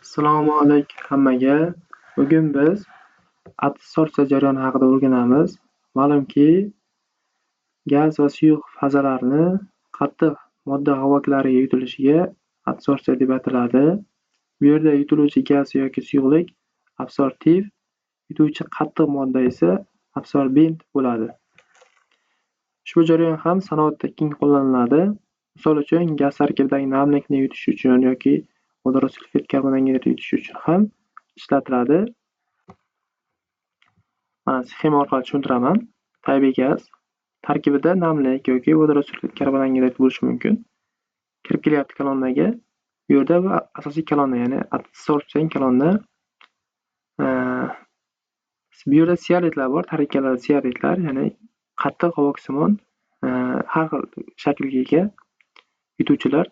Assalomu alaykum hammaga. Bugun biz adsorpsiya jarayoni haqida o'rganamiz. Ma'lumki, gaz va suyuq fazalarni qattiq modda havoklariga yutilishiga adsorpsiya deb ataladi. Bu yerda yutiluvchi gaz yoki suyuqlik absorptiv, yutuvchi qattiq modda esa absorbent bo'ladi. Ushbu jarayon ham sanoatda keng qo'llaniladi. Misol uchun, gaz tarkibidagi namlikni yutish uchun yoki vodorod sulfat karbonangidrid yutish uchun ham ishlatiladi. Mana sxema orqali tushuntiraman. Tabiiy gaz tarkibida namlik yoki vodorod sulfat karbonangidrid bo'lishi mumkin. Kirib kelyapti kolonnaga. Bu yerda bu asosiy kolonna, ya'ni adsorpsion kolonna. Bu yerda siaretlar bor, tarkikalari siaretlar, ya'ni qattiq qovoksimon har xil shaklga ega yutuvchilar.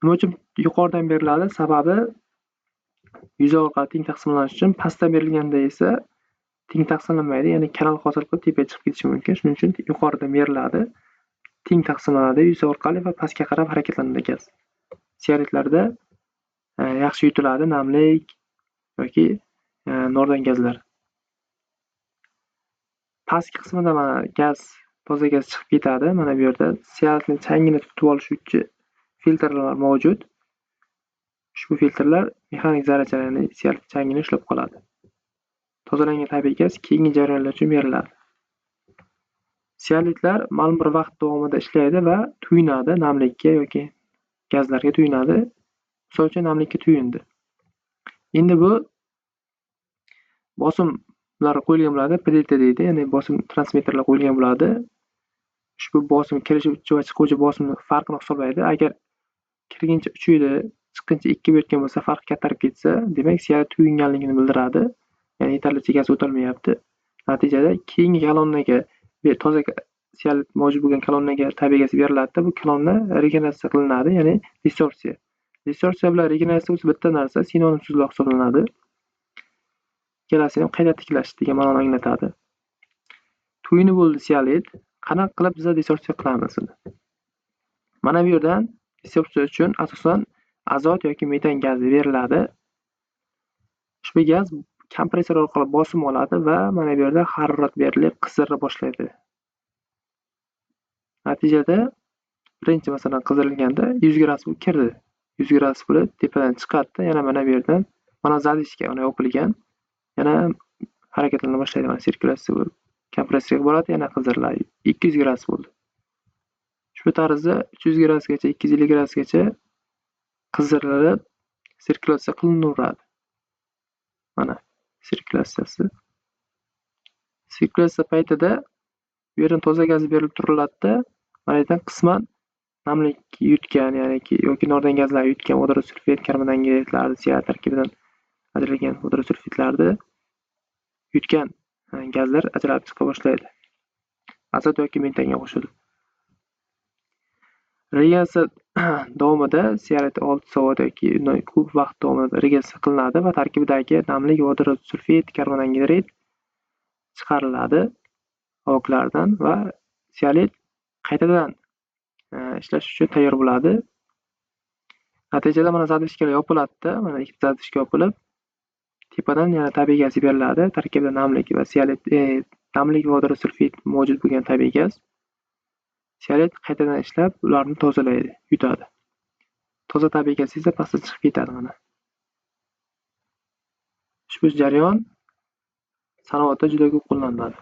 Nima uchun yuqoridan beriladi? Sababi yuzaq orqali teng taqsimlanish uchun, pastdan berilganda esa teng taqsimlanmaydi, ya'ni kanal hosil qilib tepaga chiqib ketishi mumkin. Shuning uchun yuqoridan beriladi, teng taqsimlanadi yuzaq orqali va pastga qarab harakatlanadi gaz. Siaretlarda yaxshi yutiladi namlik yoki nordan gazlar. Pastki qismida mana gaz, toza gaz chiqib ketadi. Mana bu yerda siaretning changini tutib oluvchi filtrlar mavjud. Ushbu filtrlar mexanik zarrachalar, ya'ni siaret changini ushlab qoladi. Tozalangan tabiiy gaz keyingi jarayonlar uchun beriladi. Siaretlar ma'lum bir vaqt davomida ishlaydi va tuyinadi, namlikka yoki gazlarga tuyinadi. Misol uchun namlikka tuyindi. Endi bu bosimlar qo'yilgan bo'ladi, PDT deydi, ya'ni bosim transmitterlar qo'yilgan bo'ladi. Ushbu bosim kiruvchi va chiquvchi bosimning farqini hisoblaydi. Agar kirguncha uchuydi, chiqquncha 2 bo'layotgan bo'lsa, farq kattarib ketsa, demak siaret tuyinganligini bildiradi. Ya'ni yetarlicha gaz o'tolmayapti. Natijada keyingi kolonnaga toza siaret mavjud bo'lgan kolonnaga tabiiy gaz beriladi. Bu kolonna regeneratsiya qilinadi, ya'ni desorpsiya. Desorpsiya bilan regeneratsiya o'zi bitta narsa, sinonim so'zlar hisoblanadi. Ikkalasini ham qayta tiklash degan ma'noni anglatadi. Tuyini bo'ldi siaret. Qanaqa qilib biz desorpsiya qilamiz uni? Mana bu yerdan desorpsiya uchun asosan azot yoki metan gazi beriladi. Ushbu gaz kompressor orqali bosim oladi va mana bu yerda harorat berilib qizira boshlaydi. Natijada birinchi masalan qizirilganda 100 gradus bo'lib kirdi. 100 gradus bo'lib tepadan chiqadi, yana mana bu yerdan mana zadishga uni yopilgan, yana harakatlana boshlaydi, mana sirkulyatsiya bo'lib kompressiyga boradi, yana qiziriladi. 200 gradus bo'ldi. Shu tarzda 300 gradusgacha, 250 gradusgacha qizirilib sirkulyatsiya qilinaveradi. Mana sirkulyatsiyasi. Sirkulyatsiya paytida bu yerdan toza gaz berilib turiladi-da, mana yerdan qisman namlik yutgan, ya'ni yoki nordan gazlar yutgan vodorod sulfat karbonangidridlarni siaret tarkibidan ajralgan vodorod sulfatlarni yutgan gazlar ajralib chiqa boshlaydi. Azot yoki metanga qo'shilib. Regeneratsiya davomida siaret 6 soat yoki undan ko'p vaqt davomida regeneratsiya qilinadi va tarkibidagi namlik vodorod sulfat karbonangidrid chiqariladi havoklaridan va siaret qaytadan ishlash uchun tayyor bo'ladi. Natijada mana zadishkalar yopiladi-da, mana ikkita zadishka yopilib, tepadan yana tabiiy gaz beriladi. Tarkibida namlik va siaret, namlik va vodorod sulfat mavjud bo'lgan tabiiy gaz. Siaret qaytadan ishlab, ularni tozalaydi, yutadi. Toza tabiiy gaz esa pastga chiqib ketadi mana. Ushbu jarayon sanoatda juda ko'p qo'llaniladi.